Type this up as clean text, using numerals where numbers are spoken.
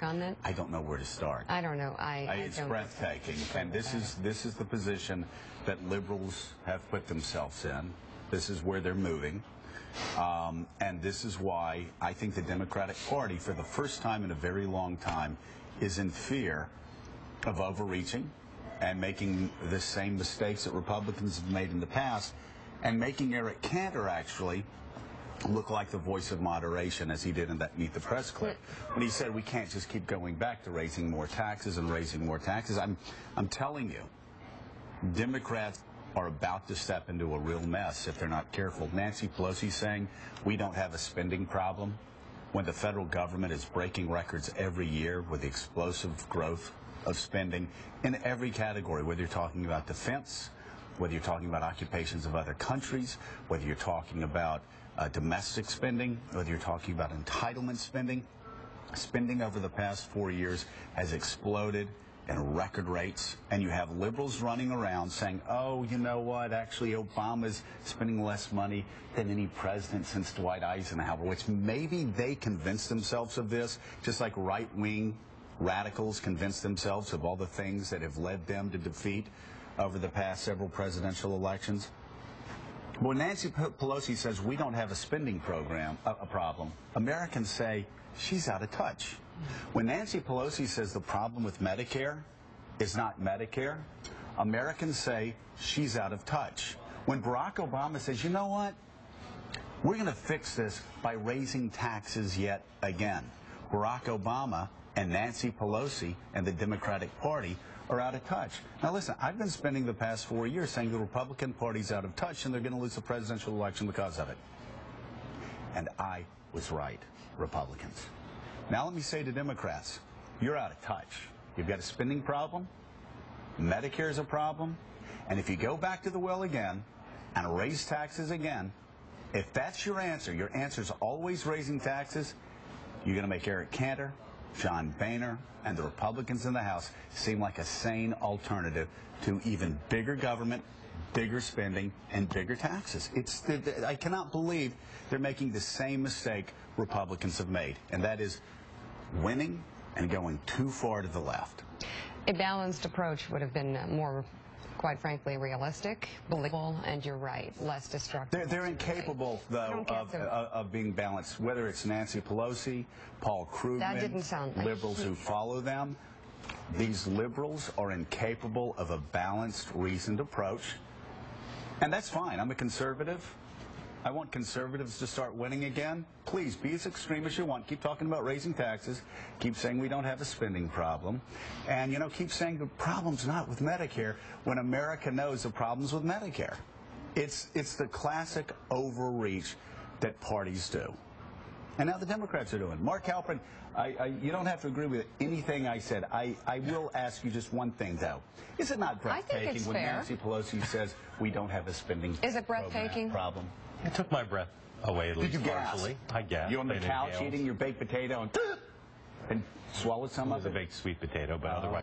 on that? I don't know where to start. I don't know. It's breathtaking, and this is the position that liberals have put themselves in. This is where they're moving, and this is why I think the Democratic Party, for the first time in a very long time, is in fear of overreaching and making the same mistakes that Republicans have made in the past, and making Eric Cantor actually look like the voice of moderation, as he did in that Meet the Press clip, when he said we can't just keep going back to raising more taxes and raising more taxes. I'm telling you, Democrats are about to step into a real mess if they're not careful. Nancy Pelosi saying we don't have a spending problem when the federal government is breaking records every year with the explosive growth of spending in every category, whether you're talking about defense, whether you're talking about occupations of other countries, whether you're talking about domestic spending, whether you're talking about entitlement spending. Spending over the past 4 years has exploded in record rates, and you have liberals running around saying, oh, you know what, actually Obama's spending less money than any president since Dwight Eisenhower, which maybe they convinced themselves of this, just like right-wing radicals convinced themselves of all the things that have led them to defeat over the past several presidential elections. When Nancy Pelosi says we don't have a spending program, a problem, Americans say she's out of touch. When Nancy Pelosi says the problem with Medicare is not Medicare, Americans say she's out of touch. When Barack Obama says, you know what, we're going to fix this by raising taxes yet again, Barack Obama and Nancy Pelosi and the Democratic Party are out of touch. Now listen, I've been spending the past 4 years saying the Republican Party's out of touch and they're going to lose the presidential election because of it. And I was right, Republicans. Now let me say to Democrats, you're out of touch. You've got a spending problem, Medicare is a problem, and if you go back to the well again and raise taxes again, if that's your answer is always raising taxes, you're going to make Eric Cantor, John Boehner, and the Republicans in the House seem like a sane alternative to even bigger government, bigger spending, and bigger taxes. I cannot believe they're making the same mistake Republicans have made, and that is winning and going too far to the left. A balanced approach would have been more, quite frankly, realistic, believable, and you're right, less destructive. They're incapable, though, of being balanced, whether it's Nancy Pelosi, Paul Krugman, liberals who follow them. These liberals are incapable of a balanced, reasoned approach, and that's fine. I'm a conservative. I want conservatives to start winning again. Please, be as extreme as you want. Keep talking about raising taxes. Keep saying we don't have a spending problem. And, you know, keep saying the problem's not with Medicare when America knows the problem's with Medicare. It's the classic overreach that parties do. And now the Democrats are doing. Mark Halperin, you don't have to agree with anything I said. I will ask you just one thing, though. Is it not breathtaking when Nancy Pelosi says we don't have a spending problem? It took my breath away at least. Did you gasp? I gasped. You on the couch eating your baked potato and swallowed some of it? It was a baked sweet potato, but otherwise.